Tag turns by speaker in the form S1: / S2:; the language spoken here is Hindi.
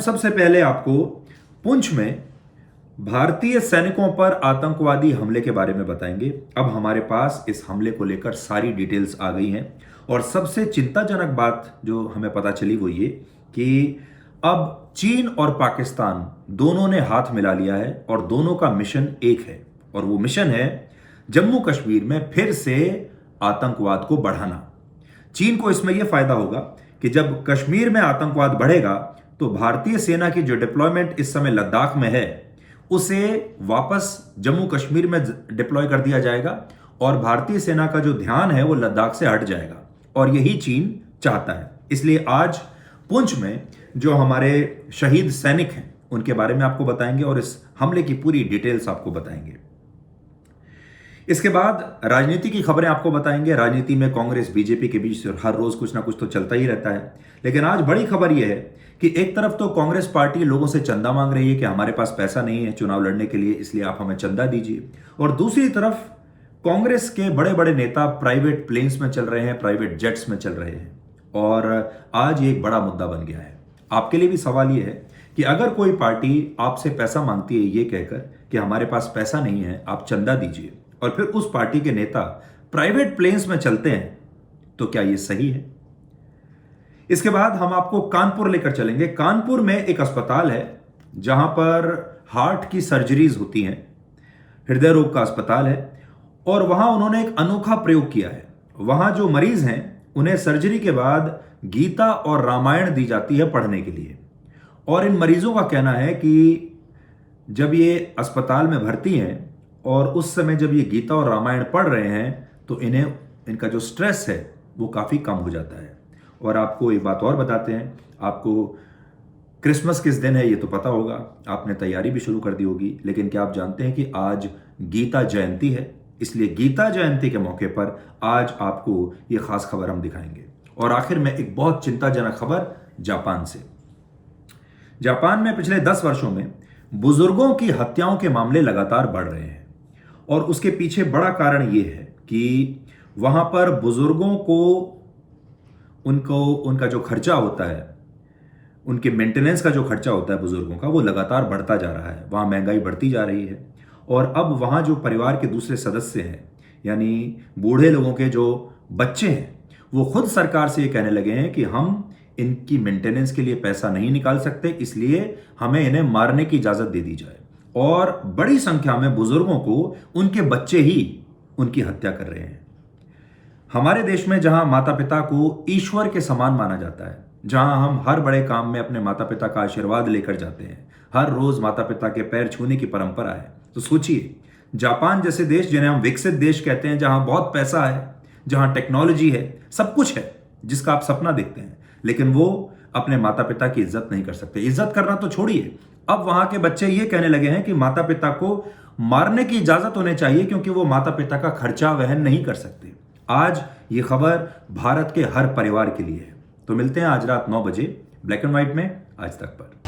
S1: सबसे पहले आपको पुंछ में भारतीय सैनिकों पर आतंकवादी हमले के बारे में बताएंगे। अब हमारे पास इस हमले को लेकर सारी डिटेल्स आ गई हैं और सबसे चिंताजनक बात जो हमें पता चली वो ये कि अब चीन और पाकिस्तान दोनों ने हाथ मिला लिया है और दोनों का मिशन एक है और वो मिशन है जम्मू कश्मीर में फिर से आतंकवाद को बढ़ाना। चीन को इसमें यह फायदा होगा कि जब कश्मीर में आतंकवाद बढ़ेगा तो भारतीय सेना की जो डिप्लॉयमेंट इस समय लद्दाख में है उसे वापस जम्मू कश्मीर में डिप्लॉय कर दिया जाएगा और भारतीय सेना का जो ध्यान है वो लद्दाख से हट जाएगा और यही चीन चाहता है। इसलिए आज पुंछ में जो हमारे शहीद सैनिक हैं उनके बारे में आपको बताएंगे और इस हमले की पूरी डिटेल्स आपको बताएंगे। इसके बाद राजनीति की खबरें आपको बताएंगे। राजनीति में कांग्रेस बीजेपी के बीच हर रोज कुछ ना कुछ तो चलता ही रहता है, लेकिन आज बड़ी खबर यह है कि एक तरफ तो कांग्रेस पार्टी लोगों से चंदा मांग रही है कि हमारे पास पैसा नहीं है चुनाव लड़ने के लिए, इसलिए आप हमें चंदा दीजिए, और दूसरी तरफ कांग्रेस के बड़े बड़े नेता प्राइवेट प्लेन्स में चल रहे हैं, प्राइवेट जेट्स में चल रहे हैं और आज ये एक बड़ा मुद्दा बन गया है। आपके लिए भी सवाल ये है कि अगर कोई पार्टी आपसे पैसा मांगती है ये कहकर कि हमारे पास पैसा नहीं है आप चंदा दीजिए, और फिर उस पार्टी के नेता प्राइवेट प्लेन्स में चलते हैं, तो क्या यह सही है? इसके बाद हम आपको कानपुर लेकर चलेंगे। कानपुर में एक अस्पताल है जहां पर हार्ट की सर्जरीज होती हैं, हृदय रोग का अस्पताल है, और वहां उन्होंने एक अनोखा प्रयोग किया है। वहां जो मरीज हैं उन्हें सर्जरी के बाद गीता और रामायण दी जाती है पढ़ने के लिए, और इन मरीजों का कहना है कि जब ये अस्पताल में भर्ती हैं और उस समय जब ये गीता और रामायण पढ़ रहे हैं तो इनका जो स्ट्रेस है वो काफ़ी कम हो जाता है। और आपको एक बात और बताते हैं, आपको क्रिसमस किस दिन है ये तो पता होगा, आपने तैयारी भी शुरू कर दी होगी, लेकिन क्या आप जानते हैं कि आज गीता जयंती है? इसलिए गीता जयंती के मौके पर आज आपको ये खास खबर हम दिखाएंगे। और आखिर में एक बहुत चिंताजनक खबर जापान से। जापान में पिछले 10 वर्षों में बुजुर्गों की हत्याओं के मामले लगातार बढ़ रहे हैं और उसके पीछे बड़ा कारण यह है कि वहां पर बुजुर्गों को उनका जो खर्चा होता है, उनके मेंटेनेंस का जो खर्चा होता है बुजुर्गों का, वो लगातार बढ़ता जा रहा है। वहां महंगाई बढ़ती जा रही है और अब वहां जो परिवार के दूसरे सदस्य हैं, यानी बूढ़े लोगों के जो बच्चे हैं, वो खुद सरकार से ये कहने लगे हैं कि हम इनकी मेंटेनेंस के लिए पैसा नहीं निकाल सकते, इसलिए हमें इन्हें मारने की इजाजत दे दी जाए। और बड़ी संख्या में बुजुर्गों को उनके बच्चे ही उनकी हत्या कर रहे हैं। हमारे देश में जहां माता पिता को ईश्वर के समान माना जाता है, जहां हम हर बड़े काम में अपने माता पिता का आशीर्वाद लेकर जाते हैं, हर रोज माता पिता के पैर छूने की परंपरा है, तो सोचिए जापान जैसे देश, जिन्हें हम विकसित देश कहते हैं, जहां बहुत पैसा है, जहां टेक्नोलॉजी है, सब कुछ है जिसका आप सपना देखते हैं, लेकिन वो अपने माता पिता की इज्जत नहीं कर सकते। इज्जत करना तो छोड़िए, अब वहां के बच्चे ये कहने लगे हैं कि माता पिता को मारने की इजाजत होनी चाहिए क्योंकि वो माता पिता का खर्चा वहन नहीं कर सकते। आज ये खबर भारत के हर परिवार के लिए है। तो मिलते हैं आज रात 9 बजे ब्लैक एंड व्हाइट में आज तक पर।